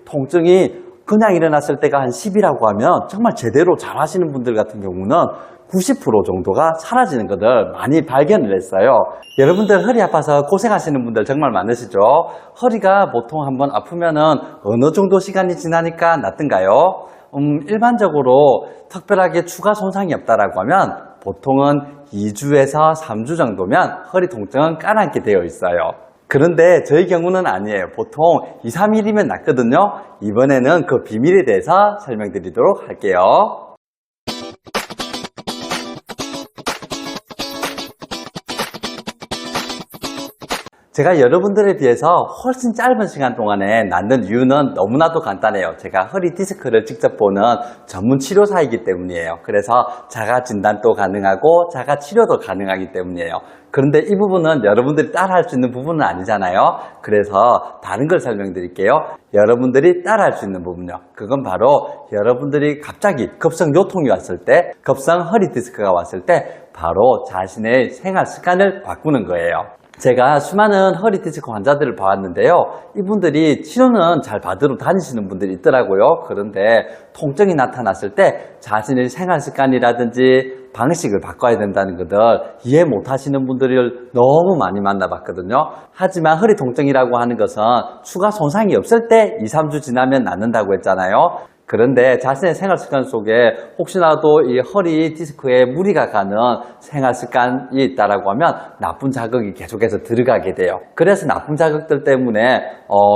통증이 그냥 일어났을 때가 한 10이라고 하면 정말 제대로 잘 하시는 분들 같은 경우는 90% 정도가 사라지는 것을 많이 발견을 했어요. 여러분들 허리 아파서 고생하시는 분들 정말 많으시죠? 허리가 보통 한번 아프면은 어느 정도 시간이 지나니까 낫던가요? 일반적으로 특별하게 추가 손상이 없다라고 하면 보통은 2주에서 3주 정도면 허리 통증은 가라앉게 되어 있어요. 그런데 저희 경우는 아니에요. 보통 2, 3일이면 낫거든요. 이번에는 그 비밀에 대해서 설명드리도록 할게요. 제가 여러분들에 비해서 훨씬 짧은 시간 동안에 낫는 이유는 너무나도 간단해요. 제가 허리 디스크를 직접 보는 전문 치료사이기 때문이에요. 그래서 자가 진단도 가능하고 자가 치료도 가능하기 때문이에요. 그런데 이 부분은 여러분들이 따라할 수 있는 부분은 아니잖아요. 그래서 다른 걸 설명드릴게요. 여러분들이 따라할 수 있는 부분요. 그건 바로 여러분들이 갑자기 급성 요통이 왔을 때, 급성 허리 디스크가 왔을 때 바로 자신의 생활 습관을 바꾸는 거예요. 제가 수많은 허리 디스크 환자들을 봐왔는데요. 이분들이 치료는 잘 받으러 다니시는 분들이 있더라고요. 그런데 통증이 나타났을 때 자신의 생활 습관이라든지 방식을 바꿔야 된다는 것을 이해 못 하시는 분들을 너무 많이 만나봤거든요. 하지만 허리 통증이라고 하는 것은 추가 손상이 없을 때 2, 3주 지나면 낫는다고 했잖아요. 그런데 자신의 생활 습관 속에 혹시라도 이 허리 디스크에 무리가 가는 생활 습관이 있다라고 하면 나쁜 자극이 계속해서 들어가게 돼요. 그래서 나쁜 자극들 때문에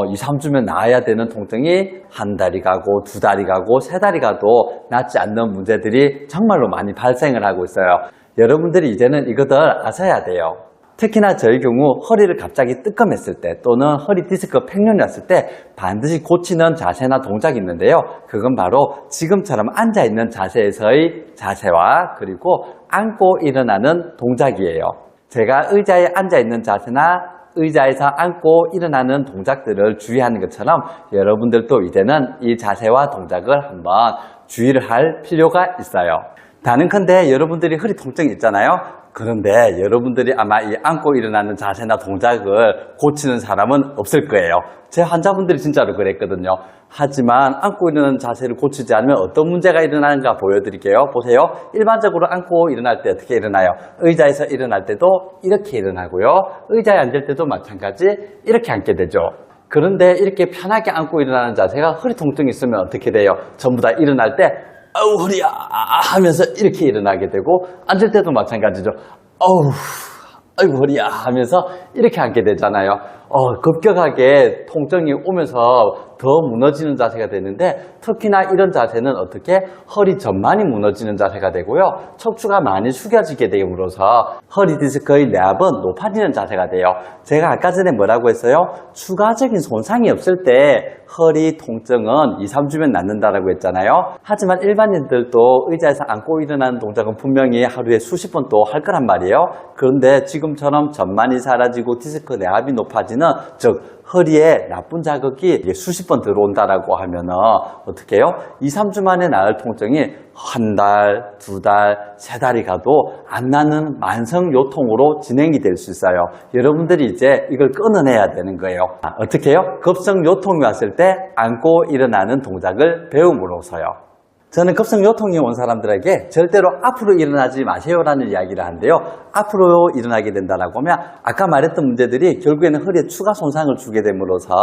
2, 3주면 나아야 되는 통증이 한 달이 가고 두 달이 가고 세 달이 가도 낫지 않는 문제들이 정말로 많이 발생을 하고 있어요. 여러분들이 이제는 이것들 아셔야 돼요. 특히나 저희 경우 허리를 갑자기 뜨끔했을 때 또는 허리 디스크 팽년이 왔을 때 반드시 고치는 자세나 동작이 있는데요. 그건 바로 지금처럼 앉아있는 자세에서의 자세와 그리고 앉고 일어나는 동작이에요. 제가 의자에 앉아있는 자세나 의자에서 앉고 일어나는 동작들을 주의하는 것처럼 여러분들도 이제는 이 자세와 동작을 한번 주의를 할 필요가 있어요. 다른컨대 여러분들이 허리 통증이 있잖아요. 그런데 여러분들이 아마 이 앉고 일어나는 자세나 동작을 고치는 사람은 없을 거예요. 제 환자분들이 진짜로 그랬거든요. 하지만 앉고 일어나는 자세를 고치지 않으면 어떤 문제가 일어나는가 보여드릴게요. 보세요. 일반적으로 앉고 일어날 때 어떻게 일어나요? 의자에서 일어날 때도 이렇게 일어나고요. 의자에 앉을 때도 마찬가지 이렇게 앉게 되죠. 그런데 이렇게 편하게 앉고 일어나는 자세가 허리 통증이 있으면 어떻게 돼요? 전부 다 일어날 때 아우 허리야 하면서 이렇게 일어나게 되고 앉을 때도 마찬가지죠. 어우 아이고 허리야 하면서 이렇게 앉게 되잖아요. 급격하게 통증이 오면서 더 무너지는 자세가 되는데 특히나 이런 자세는 어떻게 허리 전반이 무너지는 자세가 되고요. 척추가 많이 숙여지게 됨으로써 허리 디스크의 랩은 높아지는 자세가 돼요. 제가 아까 전에 뭐라고 했어요? 추가적인 손상이 없을 때 허리 통증은 2, 3주면 낫는다라고 했잖아요. 하지만 일반인들도 의자에서 앉고 일어나는 동작은 분명히 하루에 수십 번 또 할 거란 말이에요. 그런데 지금처럼 전반이 사라지고 디스크 내압이 높아지는 즉 허리에 나쁜 자극이 수십 번 들어온다라고 하면은 어떻게 해요? 2, 3주 만에 나을 통증이 한 달, 두 달, 세 달이 가도 안 나는 만성 요통으로 진행이 될 수 있어요. 여러분들이 이제 이걸 끊어내야 되는 거예요. 어떻게 해요? 급성 요통이 왔을 때 앉고 일어나는 동작을 배움으로써요. 저는 급성 요통이 온 사람들에게 절대로 앞으로 일어나지 마세요라는 이야기를 하는데요. 앞으로 일어나게 된다라고 하면 아까 말했던 문제들이 결국에는 허리에 추가 손상을 주게 됨으로써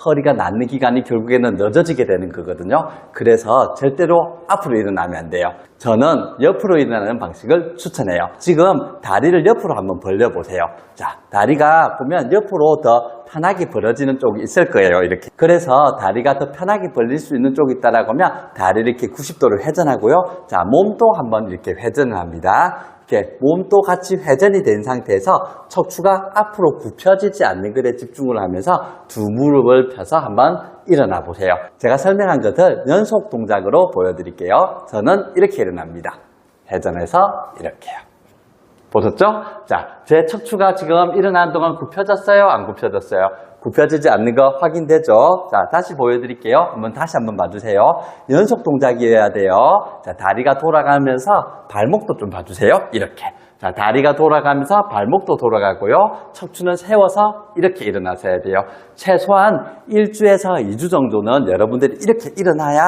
허리가 낫는 기간이 결국에는 늦어지게 되는 거거든요. 그래서 절대로 앞으로 일어나면 안 돼요. 저는 옆으로 일어나는 방식을 추천해요. 지금 다리를 옆으로 한번 벌려보세요. 자, 다리가 보면 옆으로 더 편하게 벌어지는 쪽이 있을 거예요. 이렇게. 그래서 다리가 더 편하게 벌릴 수 있는 쪽이 있다라고 하면 다리를 이렇게 90도를 회전하고요. 자, 몸도 한번 이렇게 회전을 합니다. 이렇게 몸도 같이 회전이 된 상태에서 척추가 앞으로 굽혀지지 않는 것에 집중을 하면서 두 무릎을 펴서 한번 일어나 보세요. 제가 설명한 것을 연속 동작으로 보여드릴게요. 저는 이렇게 일어납니다. 회전해서 이렇게요. 보셨죠? 자, 제 척추가 지금 일어나는 동안 굽혀졌어요? 안 굽혀졌어요? 굽혀지지 않는 거 확인되죠? 자, 다시 보여드릴게요. 다시 한번 봐주세요. 연속 동작이어야 돼요. 자, 다리가 돌아가면서 발목도 좀 봐주세요. 이렇게. 자, 다리가 돌아가면서 발목도 돌아가고요. 척추는 세워서 이렇게 일어나셔야 돼요. 최소한 1주에서 2주 정도는 여러분들이 이렇게 일어나야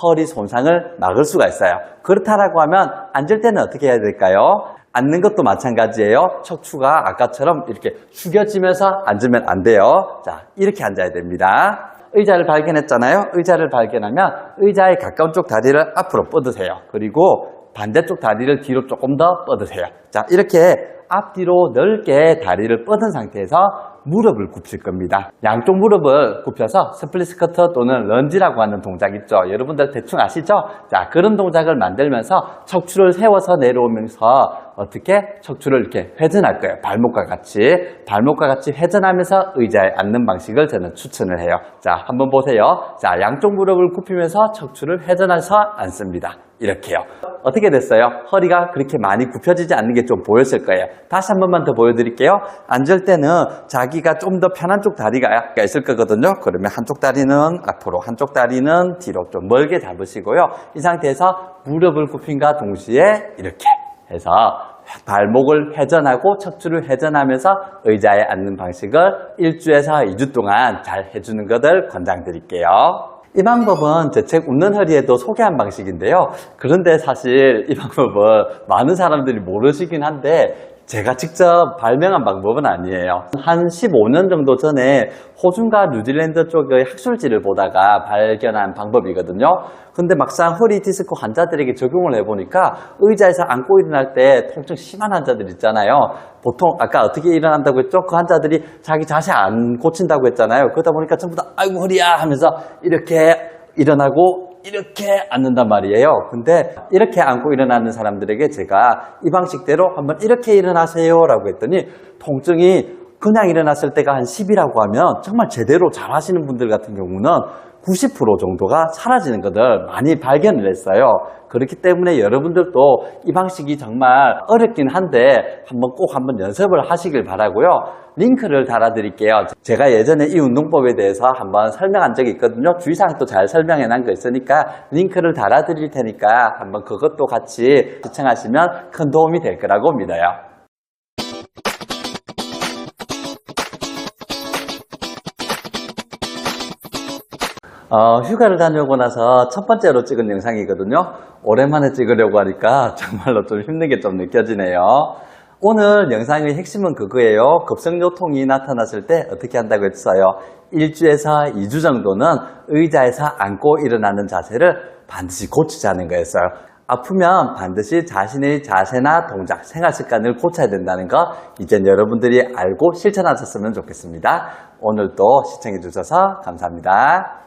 허리 손상을 막을 수가 있어요. 그렇다라고 하면 앉을 때는 어떻게 해야 될까요? 앉는 것도 마찬가지예요. 척추가 아까처럼 이렇게 숙여지면서 앉으면 안 돼요. 자, 이렇게 앉아야 됩니다. 의자를 발견했잖아요. 의자를 발견하면 의자의 가까운 쪽 다리를 앞으로 뻗으세요. 그리고 반대쪽 다리를 뒤로 조금 더 뻗으세요. 자, 이렇게 앞뒤로 넓게 다리를 뻗은 상태에서 무릎을 굽힐 겁니다. 양쪽 무릎을 굽혀서 스플릿 스쿼트 또는 런지라고 하는 동작 있죠. 여러분들 대충 아시죠? 자, 그런 동작을 만들면서 척추를 세워서 내려오면서 어떻게 척추를 이렇게 회전할 거예요. 발목과 같이 회전하면서 의자에 앉는 방식을 저는 추천을 해요. 자, 한번 보세요. 자, 양쪽 무릎을 굽히면서 척추를 회전해서 앉습니다. 이렇게요. 어떻게 됐어요? 허리가 그렇게 많이 굽혀지지 않는 게 좀 보였을 거예요. 다시 한 번만 더 보여드릴게요. 앉을 때는 자기가 좀 더 편한 쪽 다리가 있을 거거든요. 그러면 한쪽 다리는 앞으로, 한쪽 다리는 뒤로 좀 멀게 잡으시고요. 이 상태에서 무릎을 굽힌과 동시에 이렇게 해서 발목을 회전하고 척추를 회전하면서 의자에 앉는 방식을 1주에서 2주 동안 잘 해주는 것을 권장드릴게요. 이 방법은 제 책 웃는 허리에도 소개한 방식인데요. 그런데 사실 이 방법은 많은 사람들이 모르시긴 한데 제가 직접 발명한 방법은 아니에요. 한 15년 정도 전에 호주과 뉴질랜드 쪽의 학술지를 보다가 발견한 방법이거든요. 근데 막상 허리 디스크 환자들에게 적용을 해보니까 의자에서 앉고 일어날 때 통증 심한 환자들 있잖아요. 보통 아까 어떻게 일어난다고 했죠? 그 환자들이 자기 자세 안 고친다고 했잖아요. 그러다 보니까 전부 다 아이고 허리야 하면서 이렇게 일어나고 이렇게 앉는단 말이에요. 근데 이렇게 앉고 일어나는 사람들에게 제가 이 방식대로 한번 이렇게 일어나세요 라고 했더니 통증이 그냥 일어났을 때가 한 10이라고 하면 정말 제대로 잘 하시는 분들 같은 경우는 90% 정도가 사라지는 것을 많이 발견을 했어요. 그렇기 때문에 여러분들도 이 방식이 정말 어렵긴 한데 꼭 한번 연습을 하시길 바라고요. 링크를 달아드릴게요. 제가 예전에 이 운동법에 대해서 한번 설명한 적이 있거든요. 주의사항도 잘 설명해 놓은 거 있으니까 링크를 달아드릴 테니까 한번 그것도 같이 시청하시면 큰 도움이 될 거라고 믿어요. 휴가를 다녀오고 나서 첫 번째로 찍은 영상이거든요. 오랜만에 찍으려고 하니까 정말로 좀 힘든 게 좀 느껴지네요. 오늘 영상의 핵심은 그거예요. 급성요통이 나타났을 때 어떻게 한다고 했어요? 1주에서 2주 정도는 의자에서 앉고 일어나는 자세를 반드시 고치자는 거였어요. 아프면 반드시 자신의 자세나 동작, 생활 습관을 고쳐야 된다는 거 이젠 여러분들이 알고 실천하셨으면 좋겠습니다. 오늘도 시청해 주셔서 감사합니다.